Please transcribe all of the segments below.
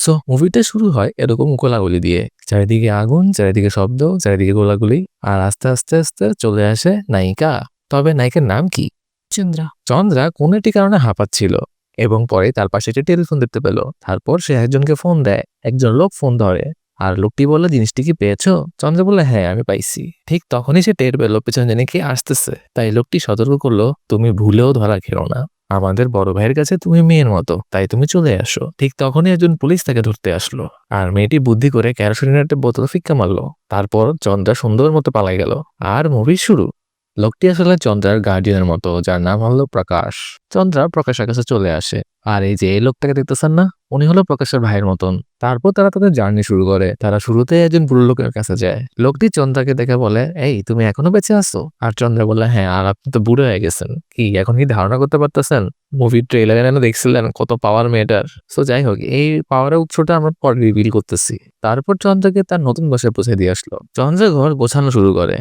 So মুভিটা শুরু হয় এরকম গোলাগুলি দিয়ে, চারিদিকে আগুন, চারিদিকে শব্দ, চারিদিকে গোলাগুলি, আর আস্তে আস্তে আস্তে চলে আসে নায়িকা। তবে নায়িকার নাম কি? চন্দ্রা। চন্দ্রা কোনো একটি কারণে হাঁপাচ্ছিল এবং পরে তার পাশে একটি টেলিফোন দেখতে পেল। তারপর সে একজনকে ফোন দেয়, একজন লোক ফোন ধরে, আর লোকটি বলল, জিনিসটি কি পেয়েছো? চন্দ্রা বলল, হ্যাঁ আমি পাইছি। ঠিক তখনই সে টের পেল পেছনে জানি কি আসতেছে। তাই লোকটি সতর্ক করলো, তুমি ভুলেও ধরা খেও না, আমাদের বড় ভাইয়ের কাছে তুমি মেয়ের মতো, তাই তুমি চলে আসো। ঠিক তখনই একজন পুলিশ তাকে ধরতে আসলো, আর মেয়েটি বুদ্ধি করে কেরোসিনের একটা বোতল ফিক্কা মারলো। তারপর চন্দ্রা সুন্দর মতো পালাই গেল, আর মুভি শুরু। লোকটি আসলে চন্দ্রার গার্ডিয়ানের মতো, যার নাম হলো প্রকাশ। চন্দ্রা প্রকাশের কাছে চলে আসে, আর এই যে এই লোকটাকে দেখতেছেন না, উনি হলো প্রকাশের ভাইয়ের মতন। তারপর তারা তাদের জার্নি শুরু করে। তারা শুরুতে একজন বুড়ো লোকের কাছে যায়। লোকটি চন্দ্রাকে দেখে বলে, এই তুমি এখনো বেঁচে আছো? আর চন্দ্রা বলে, হ্যাঁ, আর আপনি তো বুড়ো হয়ে গেছেন, কি এখন কি ধারণা করতে পারতেছেন? মুভির ট্রেলারে যেন দেখছিলেন কত পাওয়ার মেয়েটার। সো যাই হোক, এই পাওয়ারের উৎসটা আমরা পরে রিভিল করতেছি। তারপর চন্দ্রাকে তার নতুন বাসায় পৌঁছে দিয়ে আসলো। চন্দ্রা ঘর গোছানো শুরু করে,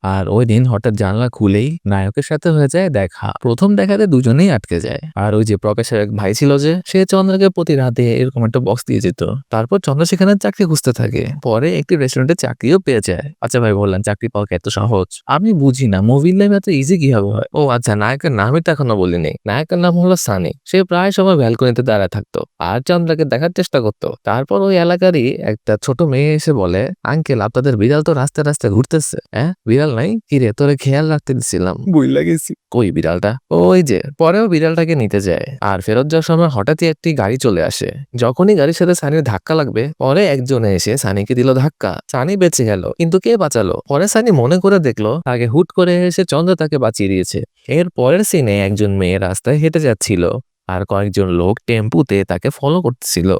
আর ওই দিন হঠাৎ জানলা খুলেই নায়কের সাথে হয়ে যায় দেখা। প্রথম দেখাতে দুজনেই আটকে যায়। আর ওই যে প্রকাশের এক ভাই ছিল যে, সে চন্দ্রকে প্রতি রাতে এরকম একটা বক্স দিয়ে যেত। তারপর চন্দ্র সেখানে চাকরি খুঁজতে থাকে, পরে একটি রেস্টুরেন্টে চাকরিও পেয়ে যায়। আচ্ছা ভাই, বললেন চাকরি পাওয়া কি এত সহজ? আমি বুঝি না মুভির লাইফ এত ইজি কিভাবে হয়। ও আচ্ছা, নায়কের নামই তো এখনো বলিনি। নায়কের নাম হলো সানি। সে প্রায় সময় ব্যালকনিতে দাঁড়ায় থাকতো আর চন্দ্রকে দেখার চেষ্টা করতো। তারপর ওই এলাকারই একটা ছোট মেয়ে এসে বলে, আঙ্কেল আপনাদের বিড়াল তো রাস্তায় রাস্তায় ঘুরতেছে। হ্যাঁ, বিড়াল নাই? কিরে, তোরে খেয়াল রাখতে দিছিলাম, বুইলা গেছি। কই বিড়ালটা? ওই যে। পরেও বিড়ালটাকে নিতে যায়, আর ফেরত যাওয়ার সময় হঠাৎই একটি গাড়ি চলে আসে। যখনই গাড়ির সাথে সানির ধাক্কা লাগবে, পরে একজনে এসে সানিকে দিল ধাক্কা। সানি বেঁচে গেল, কিন্তু কে বাঁচালো? পরে সানি মনে করে দেখলো তাকে হুট করে এসে চন্দ্র তাকে বাঁচিয়ে দিয়েছে। এর পরের সিনে একজন মেয়ে রাস্তায় হেঁটে যাচ্ছিল, আর কয়েকজন লোক টেম্পুতে তাকে ফলো করতেছিল।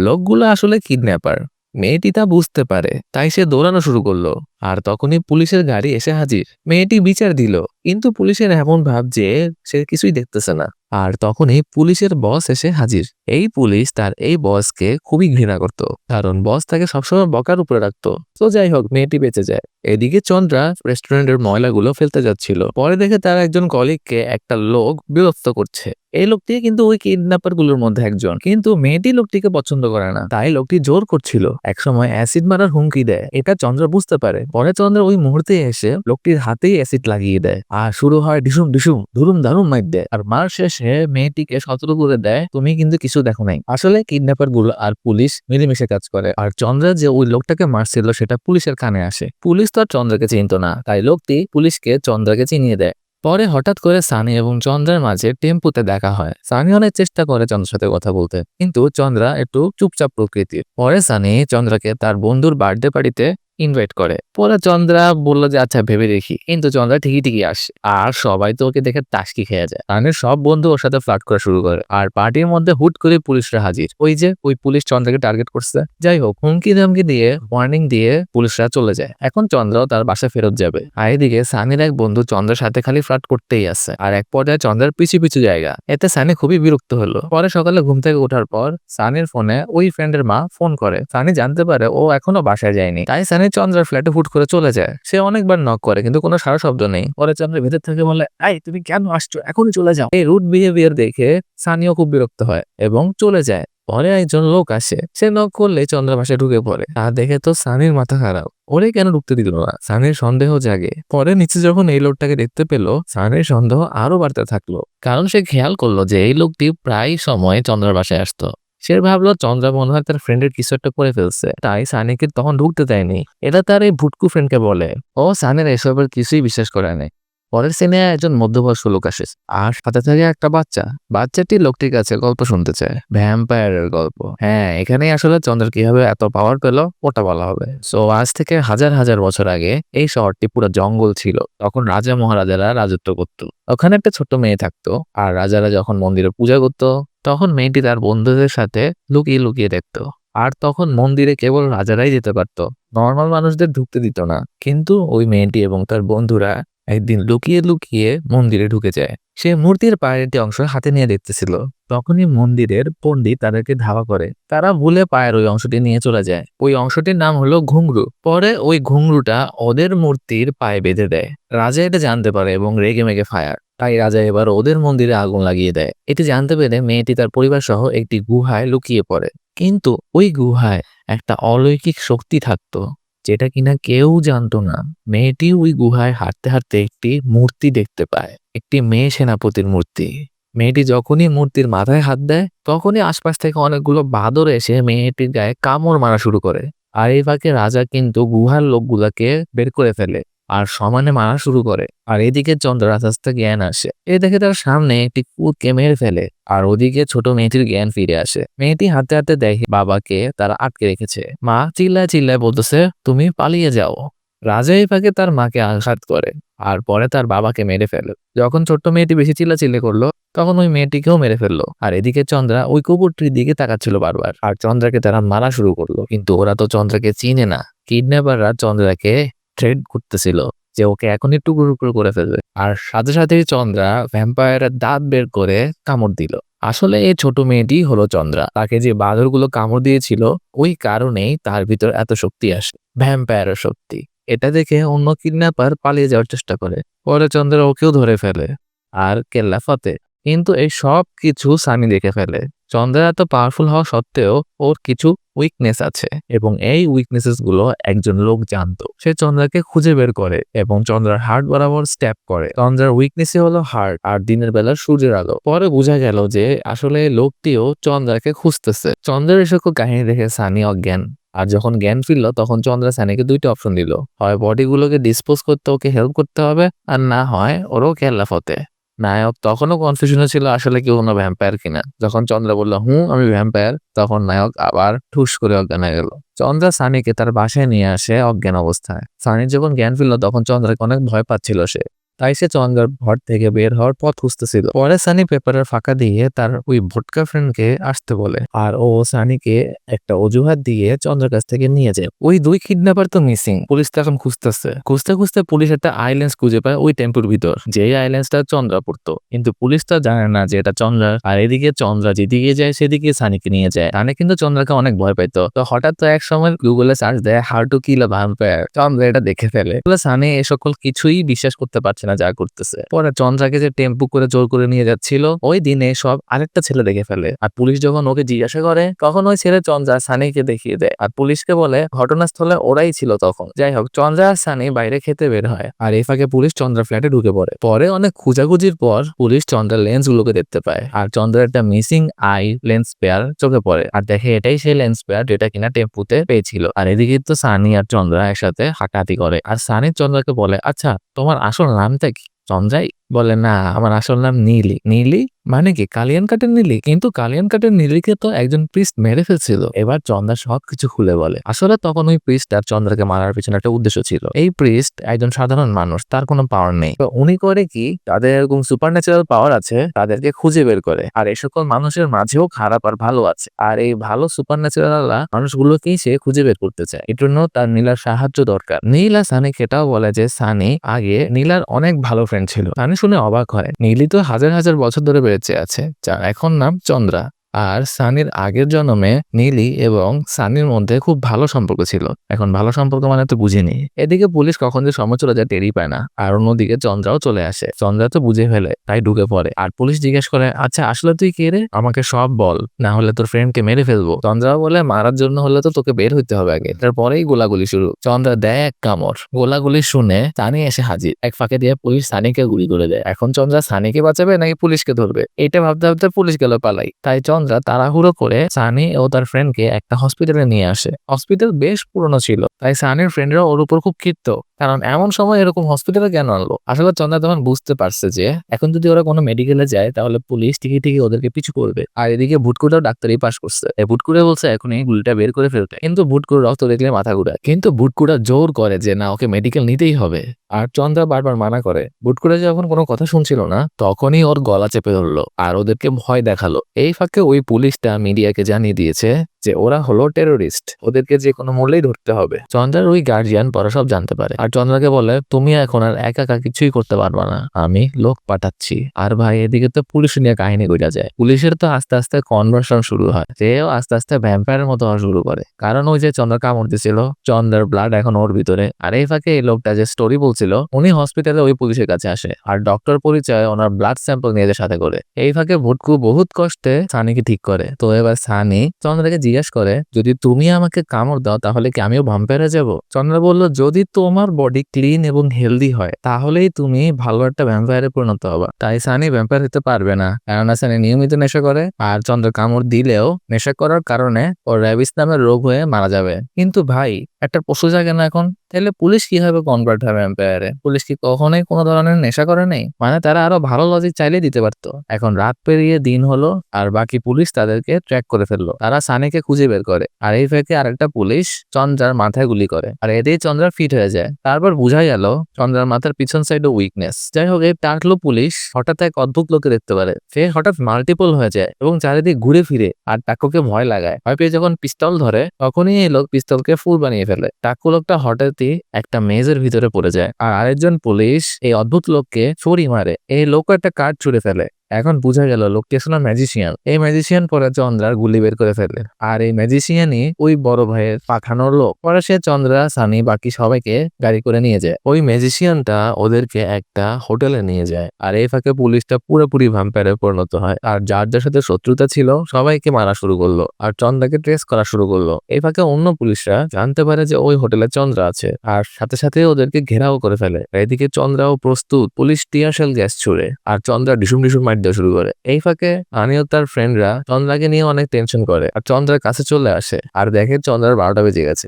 লোকগুলো আসলে কিডন্যাপার। মেয়েটি তা বুঝতে পারে, তাই সে দৌড়ানো শুরু করলো। আর তখনই পুলিশের গাড়ি এসে হাজির। মেয়েটি বিচার দিল, কিন্তু পুলিশের এমন ভাব যে সে কিছুই দেখতেছে না। আর তখনই পুলিশের বস এসে হাজির। এই পুলিশ তার এই বসকে খুবই ঘৃণা করত, কারণ বস তাকে সবসময় বকার উপরে রাখতো। তো যাই হোক, মেয়েটি বেঁচে যায়। এদিকে চন্দ্রা রেস্টুরেন্টের ময়লাগুলো ফেলতে যাচ্ছিল। পরে দেখে তার একজন কলিগকে একটা লোক বিরক্ত করছে। এই লোকটি কিন্তু ওই কিডন্যাপার গুলোর মধ্যে একজন, কিন্তু মেয়েটি লোকটিকে পছন্দ করে না, তাই লোকটি জোর করছিল। একসময় অ্যাসিড মারার হুমকি দেয়। এটা চন্দ্র বুঝতে পারে। পরে চন্দ্র ওই মুহূর্তে এসে লোকটির হাতেই অ্যাসিড লাগিয়ে দেয়, আর শুরু হয় ডিসুম ডিসুম ধুরুম ধারুম মাইর দেয়। আর মার শেষে মেয়েটিকে সতর্ক করে দেয়, তুমি কিন্তু কিছু দেখো নাই। আসলে কিডন্যাপার গুলো আর পুলিশ মিলেমিশে কাজ করে। আর চন্দ্র যে ওই লোকটাকে মারছিল সেটা পুলিশের কানে আসে। পুলিশ তো আর চন্দ্রকে চিনত না, তাই লোকটি পুলিশকে চন্দ্রকে চিনিয়ে দেয়। পরে হঠাৎ করে সানি এবং চন্দ্রের মাঝে টেম্পুতে দেখা হয়। সানি অনেক চেষ্টা করে চন্দ্রের সাথে কথা বলতে, কিন্তু চন্দ্রা একটু চুপচাপ প্রকৃতির। পরে সানি চন্দ্রাকে তার বন্ধুর বার্থডে পার্টিতে ইনভাইট করে। পরে চন্দ্রা বলল যে আচ্ছা ভেবে দেখি, কিন্তু চন্দ্রা ঠিকই ঠিকই আসে, আর সবাই তো ওকে দেখে টাসকি খেয়ে যায়। সানির সব বন্ধু ওর সাথে ফ্লার্ট করা শুরু করে, আর পার্টির মধ্যে হুট করে পুলিশরা হাজির। ওই যে ওই পুলিশ চন্দ্রাকে টার্গেট করছে। যাই হোক, হুমকি ধামকি দিয়ে ওয়ার্নিং দিয়ে পুলিশরা চলে যায়। এখন চন্দ্রাও তার বাসায় ফেরত যাবে। আর এদিকে সানির এক বন্ধু চন্দ্রের সাথে খালি ফ্লার্ট করতেই আছে, আর এক পর্যায়ে চন্দ্রের পিছু পিছু জায়গা। এতে সানি খুবই বিরক্ত হলো। পরে সকালে ঘুম থেকে ওঠার পর সানির ফোনে ওই ফ্রেন্ডের মা ফোন করে। সানি জানতে পারে ও এখনো বাসায় যায়নি, তাই সানি চন্দ্রের ফ্ল্যাটে হুট করে চলে যায়। সে অনেকবার নক করে, কিন্তু কোনো সারা শব্দ নেই। পরে চন্দ্রের ভেতর থেকে বলে, এই তুমি কেন আসছো, এখনই চলে যাও। এই রুড বিহেভিয়ার দেখে সানিও খুব বিরক্ত হয় এবং চলে যায়। পরে একজন লোক আসে, সে নক করলে চন্দ্র বাসায় ঢুকে পড়ে। তা দেখে তো সানির মাথা খারাপ, ওরে কেন ঢুকতে দিল না। সানির সন্দেহ জাগে। পরে নিচে যখন এই লোকটাকে দেখতে পেল, সানির সন্দেহ আরো বাড়তে থাকলো, কারণ সে খেয়াল করলো যে এই লোকটি প্রায় সময় চন্দ্রের বাসায় আসতো। সে ভাবলো চন্দ্রা মনে হয় তার ফ্রেন্ডের কিছু একটা করে ফেলছে, তাই সানিকে তখন ঢুকতে দেয়নি। এটা তার এই ভুটকু ফ্রেন্ডকে বলে। ও সানির এসবের কিছুই বিশ্বাস করে নাই। পরের সিনে একজন মধ্যবয়স্ক লোক আসে, আর সাথে থাকে একটা বাচ্চা। বাচ্চাটি লোকটির কাছে গল্প শুনতে চায়, ভ্যাম্পায়ারের গল্প। হ্যাঁ, এখানেই আসলে চন্দ্র কিভাবে এত পাওয়ার পেল ওটা বলা হবে। সো আজ থেকে হাজার হাজার বছর আগে এই শহরটি পুরো জঙ্গল ছিল। তখন রাজা মহারাজারা রাজত্ব করত। ওখানে একটা ছোট্ট মেয়ে থাকতো, আর রাজারা যখন মন্দিরে পূজা করত, তখন মেয়েটি তার বন্ধুদের সাথে লুকিয়ে লুকিয়ে দেখতো। আর তখন মন্দিরে কেবল রাজারাই যেতে পারতো, নর্মাল মানুষদের ঢুকতে দিত না। কিন্তু ওই মেয়েটি এবং তার বন্ধুরা একদিন লুকিয়ে লুকিয়ে মন্দিরে ঢুকে যায়। সে মূর্তির পায়ের একটি অংশ হাতে নিয়ে দেখতেছিল। তখনই মন্দিরের পণ্ডিত তাদেরকে ধাওয়া করে। তারা ভুলে পায়ের ওই অংশটি নিয়ে চলে যায়। ওই অংশটির নাম হলো ঘুংরু। পরে ওই ঘুংরুটা ওদের মূর্তির পায়ে বেঁধে দেয়। রাজা এটা জানতে পারে এবং রেগে মেগে ফায়ার। তাই রাজা এবার ওদের মন্দিরে আগুন লাগিয়ে দেয়। এটি জানতে পেরে মেয়েটি তার পরিবার সহ একটি গুহায় লুকিয়ে পড়ে। কিন্তু ওই গুহায় একটা অলৌকিক শক্তি থাকতো, যেটা কিনা কেউ জানতো না। মেয়েটি ওই গুহায় হাঁটতে হাঁটতে একটি মূর্তি দেখতে পায়, একটি মেয়ে সেনাপতির মূর্তি। মেয়েটি যখনই মূর্তির মাথায় হাত দেয়, তখনই আশপাশ থেকে অনেকগুলো বাদর এসে মেয়েটির গায়ে কামড় মারা শুরু করে। আর এই ফাঁকে রাজা কিন্তু গুহার লোকগুলাকে বের করে ফেলে আর সমানে মারা শুরু করে। আর এদিকে চন্দ্র আস্তে আস্তে জ্ঞান আসে। এই দেখে তার সামনে একটি কুকুরকে মেরে ফেলে। আর ওদিকে ছোট মেয়েটির জ্ঞান ফিরে আসে। মেয়েটি হাঁটতে হাঁটতে দেখে বাবাকে তারা আটকে রেখেছে। মা চিল্লায় চিল্লায় বলতেছে, তুমি পালিয়ে যাও। রাজা এই ফাঁকে তার মাকে আঘাত করে আর পরে তার বাবাকে মেরে ফেলে। যখন ছোট্ট মেয়েটি বেশি চিল্লাচিল্লি করলো, তখন ওই মেয়েটিকেও মেরে ফেললো। আর এদিকে চন্দ্রা ওই কুকুরটির দিকে তাকাচ্ছিল বারবার, আর চন্দ্রাকে তারা মারা শুরু করলো। কিন্তু ওরা তো চন্দ্রাকে চিনে না। কিডন্যাপাররা চন্দ্রাকে থ্রেট করতেছিল যে ওকে এখনই টুকরো টুকরো করে ফেলবে। আর সাথে সাথেই চন্দ্রা ভ্যাম্পায়ারের দাঁত বের করে কামড় দিল। আসলে এই ছোট মেয়েটি হলো চন্দ্রা। তাকে যে বাঁদরগুলো কামড় দিয়েছিল, ওই কারণেই তার ভিতর এত শক্তি আসে, ভ্যাম্পায়ারের শক্তি। এটা দেখে অন্য কিডন্যাপার পালিয়ে যাওয়ার চেষ্টা করে। পরে চন্দ্রা ওকেও ধরে ফেলে আর কেল্লা ফতে। কিন্তু এই সব কিছু সানি দেখে ফেলে। চন্দ্রা এত পাওয়ারফুল হওয়া সত্ত্বেও ওর কিছু উইকনেস আছে, এবং এই উইকনেসেস গুলো একজন লোক জানতো। সে চন্দ্রাকে খুঁজে বের করে এবং চন্দ্রার হার্ট বরাবর স্ট্যাপ করে। চন্দ্রার উইকনেসই হলো হার্ট আর দিনের বেলা সূর্যের আলো। পরে বোঝা গেল যে আসলে লোকটিও চন্দ্রাকে খুঁজতেছে। চন্দ্রের এসব কাহিনী দেখে সানি অজ্ঞান। আর যখন জ্ঞান ফিরল, তখন চন্দ্রা সানিকে দুইটা অপশন দিল, হয় বডিগুলোকে ডিসপোজ করতে ওকে হেল্প করতে হবে, আর না হয় ওরও কেল্লা ফতে। নায়ক তখনও কনফিউশনে ছিল আসলে কি কোনো ভ্যাম্পায়ার কিনা। যখন চন্দ্রা বলল আমি ভ্যাম্পায়ার, তখন নায়ক আবার ঠুস করে অজ্ঞান হয়ে গেল। চন্দ্রা সানিকে তার বাসায় নিয়ে আসে অজ্ঞান অবস্থায়। সানির যখন জ্ঞান ফিরল, তখন চন্দ্রাকে অনেক ভয় পাচ্ছিল সে। তাই সে চন্দ্রার ঘর থেকে বের হওয়ার পথ খুঁজতেছিল। পরে সানি পেপারের ফাঁকা দিয়ে তার ওই ভোটকা ফ্রেন্ডকে আসতে বলে, আর ও সানিকে একটা অজুহাত দিয়ে চন্দ্রার কাছ থেকে নিয়ে যায়। ওই দুই কিডন্যাপার তো মিসিং। পুলিশ তো এখন খুঁজতেছে। খুঁজতে খুঁজতে পুলিশ একটা আইল্যান্ডস খুঁজে পায় ওই টেম্পুর ভিতর, যেই আইল্যান্ডসটা চন্দ্রা পড়তো। কিন্তু পুলিশ তো জানে না যে এটা চন্দ্রার। আর এদিকে চন্দ্রা যেদিকে যায় সেদিকে সানিকে নিয়ে যায়। সানি কিন্তু চন্দ্রাকে অনেক ভয় পাইতো। তো হঠাৎ তো এক সময় গুগলে সার্চ দেয় how to kill a vampire. Chandra এটা দেখে ফেলে। সানি এ সকল কিছুই বিশ্বাস করতে পারছে না যা করতেছে। পরে চন্দ্রাকে যে টেম্পু করে জোর করে নিয়ে যাচ্ছিল, ওই দিনে সব আরেকটা ছেলে দেখে ফেলে। আর পুলিশ যখন ওকে জিজ্ঞাসা করে, তখন ওই ছেলে চন্দ্রা সানিকে দেখিয়ে দেয় আর পুলিশকে বলে ঘটনাস্থলে ওরাই ছিল তখন। যাই হোক, চন্দ্রা আর সানি বাইরে খেতে বের হয়, আর এই ফাঁকে পুলিশ চন্দ্রা ফ্ল্যাটে ঢুকে পড়ে। পরে অনেক খুঁজাখুঁজির পর পুলিশ চন্দ্রার লেন্স গুলোকে দেখতে পায়, আর চন্দ্রার একটা মিসিং আই লেন্স পেয়ার চোখে পড়ে। আর দেখে এটাই সেই লেন্স পেয়ার যেটা কিনা টেম্পুতে পেয়েছিল। আর এদিকে তো সানি আর চন্দ্রা একসাথে হাঁটাহাঁটি করে, আর সানি চন্দ্রাকে বলে, আচ্ছা তোমার আসল নামটা কি? চন্দ্রাই বলে, না আমার আসল নাম নীলি। নীলি মানে কি? কালিয়ান কাঠের নীলি? কিন্তু কালিয়ান কাঠের নীলিকে তো একজন প্রিস্ট মেরে ফেলছিল। এবার চন্দ্রা সবকিছু খুলে বলে। আসলে তখন ওই প্রিস্ট আর চন্দ্রাকে মারার পিছনে একটা উদ্দেশ্য ছিল। এই প্রিস্ট একজন সাধারণ মানুষ, তার কোনো পাওয়ার নেই। তো উনি করে কি, তাদের এরকম সুপার ন্যাচারাল পাওয়ার আছে, তাদেরকে খুঁজে বের করে। আর এই সকল মানুষের মাঝেও খারাপ আর ভালো আছে, আর এই ভালো সুপার ন্যাচারাল মানুষগুলোকেই সে খুঁজে বের করতে চায়। এর জন্য তার নীলার সাহায্য দরকার। নীলা সানি সেটাও বলে যে সানি আগে নীলার অনেক ভালো ফ্রেন্ড ছিল। সানি শুনে অবাক হয়, নীলি তো হাজার হাজার বছর ধরে বেঁচে আছে, যার এখন নাম চন্দ্রা। আর সানির আগের জন্মে নীলি এবং সানির মধ্যে খুব ভালো সম্পর্ক ছিল। এখন ভালো সম্পর্ক মানে তো বুঝিনি। এদিকে পুলিশ কখন যে সময় চলে যায় টেরই পায় না। আর অন্যদিকে চন্দ্রাও চলে আসে। চন্দ্রা তো বুঝে ফেলে, তাই ঢুকে পড়ে। আর পুলিশ জিজ্ঞেস করে, আচ্ছা আসলে তুই কে রে? আমাকে সব বল, না হলে তোর ফ্রেন্ডকে মেরে ফেলবো। চন্দ্রাও বলে, মারার জন্য হলে তো তোকে বের হইতে হবে আগে। তারপরেই গোলাগুলি শুরু। চন্দ্রা দেয় এক কামড়। গোলাগুলি শুনে সানি এসে হাজির। এক ফাঁকে দিয়ে পুলিশ সানিকে গুলি করে দেয়। এখন চন্দ্রা সানিকে বাঁচাবে নাকি পুলিশকে ধরবে, এটা ভাবতে ভাবতে পুলিশ গেল পালাই। তাই চন্দ্রা তাড়াহুড়ো করে সানি ও তার ফ্রেন্ডকে একটা হসপিটালে নিয়ে আসে। হসপিটাল বেশ পুরনো ছিল, তাই সানির ফ্রেন্ডরা ওর উপর খুব ক্ষিপ্ত, কারণ এমন সময় এরকম হসপিটালে কেন আনলো। আসলে চন্দ্রা তখন বুঝতে পারছে যে এখন যদি ওরা কোনো মেডিকেলে যায়, তাহলে পুলিশ ঠিকই ঠিকই ওদেরকে পিছু করবে। আর এদিকে ভুটকুটাও ডাক্তারি পাস করছে। ভুটকুড়ে বলছে এখন এই গুলিটা বের করে ফেলতে, কিন্তু ভুটকুড় রক্ত দেখলে মাথা ঘুরায়। কিন্তু ভুটকুড়া জোর করে যে না, ওকে মেডিকেল নিতেই হবে। আর চন্দ্রা বারবার মানা করে। ভুটকুড়া যখন কোনো কথা শুনছিল না, তখনই ওর গলা চেপে ধরলো আর ওদেরকে ভয় দেখালো। এই ফাঁকে ওই পুলিশটা মিডিয়াকে জানিয়ে দিয়েছে যে ওরা হলো টেরোরিস্ট, ওদেরকে যে কোনো মূল্যেই ধরতে হবে। চন্দ্রার ওই গার্জিয়ান পরে সব জানতে পারে, আর চন্দ্রাকে বলে, তুমি এখন আর একা একা কিছুই করতে পারবা না, আমি লোক পাঠাচ্ছি। আর ভাই এদিকে তো পুলিশ নিয়ে কাহিনী কইরা যায়। পুলিশের তো আস্তে আস্তে কনভার্সন শুরু হয়, সেও আস্তে আস্তে ভ্যাম্পায়ারের মতো হওয়া শুরু করে, কারণ ওই যে চন্দ্রা কামড় দিছিল, চন্দ্রার ব্লাড এখন ওর ভিতরে। আর এই ফাঁকে এই লোকটা যে স্টোরি বলছিল, উনি হসপিটালে ওই পুলিশের কাছে আসে, আর ডক্টর পরিচয় ওনার ব্লাড স্যাম্পল নিয়ে যায় সাথে করে। এই ফাঁকে ভুটকু বহুত কষ্টে সানিকে ঠিক করে। তো এবার সানি চন্দ্রাকে জিজ্ঞাসা জিজ্ঞাসা করে, যদি তুমি আমাকে কামড় দাও তাহলে কি আমিও ভ্যাম্পায়ারে যাব? চন্দ্রা বলল, যদি তোমার বডি ক্লিন এবং হেলদি হয় তাহলেই তুমি ভালো একটা ভ্যাম্পায়ারে পরিণত হবা। তাই সানি ভ্যাম্পায়ার হতে পারবে না, কেননা সানি নিয়মিত নেশা করে, আর চন্দ্র কামড় দিলেও নেশা করার কারণে ওর র্যাবিস নামের রোগ হয়ে মারা যাবে। কিন্তু ভাই, একটা পশু জাগে না এখন, তাহলে পুলিশ কিভাবে কনভার্ট হবে ভ্যাম্পায়ারে? পুলিশ কি কখনোই কোনো ধরনের নেশা করে নেই? মানে তারা আরো ভালো লজিক চাইলে দিতে পারতো। এখন রাত পেরিয়ে দিন হলো, আর বাকি পুলিশ তাদেরকে ট্র্যাক করে ফেললো। তারা সানিকে খুঁজে বের করে, আর এই ফাঁকে আরেকটা পুলিশ চন্দ্রার মাথায় গুলি করে, আর এতেই চন্দ্রা ফিট হয়ে যায়। তারপর বোঝা গেল চন্দ্রার মাথার পিছন সাইডে উইকনেস। যাই হোক, এই টাকলো পুলিশ হঠাৎ এক অদ্ভুত লোকে দেখতে পারে। সে হঠাৎ মাল্টিপল হয়ে যায় এবং চারিদিক ঘুরে ফিরে, আর টাকুকে ভয় লাগায়। ভয় পেয়ে যখন পিস্তল ধরে, তখনই এই লোক পিস্তলকে ফুল বানিয়ে ফেলে। টাকু লোকটা হঠাৎই একটা মেজের ভিতরে পড়ে যায়, আর আরেকজন পুলিশ এই অদ্ভুত লোককে ছুরি মারে। এই লোক একটা কার্ড ছুড়ে ফেলে। এখন বোঝা গেল লোকটি আসলে ম্যাজিশিয়ান। এই ম্যাজিশিয়ান পরে চন্দ্রার গুলি বের করে ফেলে, আর এই ম্যাজিশিয়ানই ওই বড় ভাইয়ের পাঠানোর লোক। পরে সে চন্দ্রা, সানি, বাকি সবাইকে গাড়ি করে নিয়ে যায়। ওই ম্যাজিশিয়ানটা ওদেরকে একটা হোটেলে নিয়ে যায়, আর এই ফাঁকে পুলিশটা পুরোপুরি ভ্যাম্পায়ারে পরিণত হয়, আর যার যার সাথে শত্রুতা ছিল সবাইকে মারা শুরু করলো, আর চন্দ্রাকে ট্রেস করা শুরু করলো। এই ফাঁকে অন্য পুলিশরা জানতে পারে যে ওই হোটেলে চন্দ্রা আছে, আর সাথে সাথে ওদেরকে ঘেরাও করে ফেলে। এদিকে চন্দ্রাও প্রস্তুত, পুলিশ টিয়ারশেল গ্যাস ছুড়ে, আর চন্দ্রা ডিসুম ডিসুম মার দেওয়া শুরু করে। এই ফাঁকে আনিও তার ফ্রেন্ডরা চন্দ্রাকে নিয়ে অনেক টেনশন করে, আর চন্দ্রার কাছে চলে আসে, আর দেখে চন্দ্রার 12টা বেজে গেছে।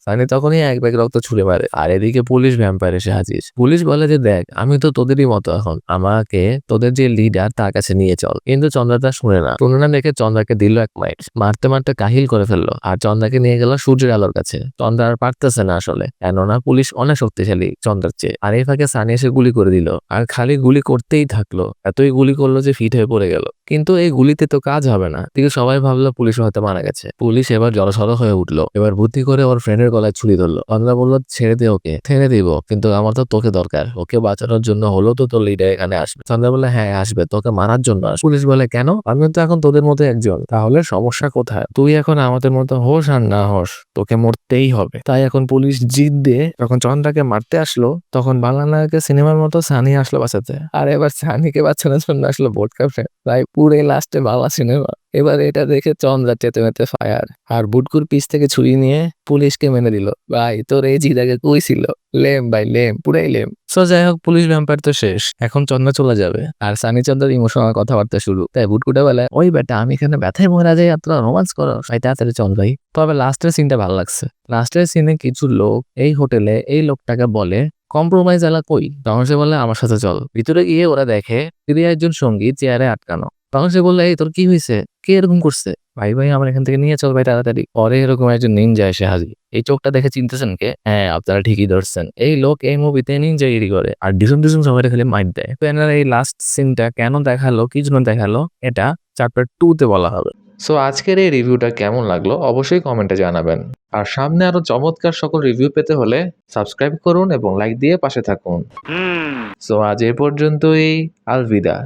সানি তখনই এক ব্যাগ রক্ত ছুড়ে মারে, আর এদিকে পুলিশ ভ্যাম্পায়ার এসে হাজির। পুলিশ বলে যে, দেখ, আমি তো তোদেরই মতো, এখন আমাকে তোদের যে লিডার তার কাছে নিয়ে চল। কিন্তু চন্দ্রা তা শুনে না দেখে চন্দ্রাকে দিল এক মাইট, মারতে মারতে কাহিল করে ফেললো, আর চন্দ্রাকে নিয়ে গেল সূর্যের আলোর কাছে। চন্দ্রা আর পারতেছে না আসলে, কেননা পুলিশ অনেক শক্তিশালী চন্দ্রার চেয়ে। আর এই ফাঁকে সানি এসে গুলি করে দিল, আর খালি গুলি করতেই থাকলো, এতই গুলি করলো যে ফিট হয়ে পড়ে গেল। কিন্তু এই গুলিতে তো কাজ হবে না, ঠিক সবাই ভাবলো পুলিশ হয়তো মারা গেছে। পুলিশ এবার জড়সড় হয়ে উঠলো, এবার বুদ্ধি করে ওর ফ্রেন্ডের গলায় ছুরি ধরলো। চন্দ্রা বললো, ছেড়ে দে ওকে। ছেড়ে দিব, কিন্তু আমার তো তোকে দরকার, ওকে বাঁচানোর জন্য হলো তো তোর লিডার এখানে আসবে। চন্দ্রা বলে, হ্যাঁ আসবে, তোকে মারার জন্য আসবে। পুলিশ বলে, কেন? আমি তো এখন তোদের মতো একজন, তাহলে সমস্যা কোথায়? তুই এখন আমাদের মতো হোস আর না হোস, তোকে মরতেই হবে। তাই এখন পুলিশ জিদ দিয়ে যখন চন্দ্রাকে মারতে আসলো, তখন বাংলা নায়কের সিনেমার মতো সানি আসলো বাঁচাতে। আর এবার সানিকে বাঁচানোর জন্য আসলো ভোটকা ফ্রেন্ড। তাই পুরে লাস্টে বাংলা সিনেমা। এবার এটা দেখে চন্দ্রা চেতে মেতে ফায়ার, আর বুটকুর পিছ থেকে ছুরি নিয়ে পুলিশকে মেনে দিল। ভাই, তোর এই জিদাকে কই ছিল? লেম ভাই, লেম, পুরাই লেম। সো যাই হোক, পুলিশ ভ্যাম্পায়ার তো শেষ, এখন চন্দ্রা চলে যাবে, আর সানি চন্দ্রার ইমোশনাল কথাবার্তা শুরু। তাই বুটকুটা বলে, ওই বেটা, আমি এখানে ব্যথায় মরা যাই আর তোরা রোমান্স করো, ভাই তাড়াতাড়ি চল ভাই। তবে লাস্টের সিনটা ভালো লাগছে। লাস্টের সিনে কিছু লোক এই হোটেলে এই লোকটাকে বলে, কম্প্রোমাইজ এলা কই? তখন সে বলে, আমার সাথে চল। ভিতরে গিয়ে ওরা দেখে প্রিয়া একজন সঙ্গী চেয়ারে আটকানো। তখন সে বললো, এই তোর কি হয়েছে? কে এরকম করছে? ভাই ভাই, আমার এখান থেকে নিয়ে চল ভাই তাড়াতাড়ি। পরে এরকম একজন নিনজা এসে হাজির। এই চোখটা দেখে চিনতেছেন কে? হ্যাঁ, আপনারা ঠিকই ধরছেন, এই লোক এই মুভিতে নিনজাগিরি করে, আর ডিসুম ডিসুম সবাই খালি মাইট দেয়। তো এনারা এই লাস্ট সিনটা কেন দেখালো, কি জন্য দেখালো, এটা চ্যাপ্টার 2 তে বলা হবে। সো আজকের এই রিভিউটা কেমন লাগলো অবশ্যই কমেন্টে জানাবেন। আর সামনে আরো চমৎকার সকল রিভিউ পেতে হলে সাবস্ক্রাইব করুন এবং লাইক দিয়ে পাশে থাকুন। সো আজ এ পর্যন্তই, আলবিদা।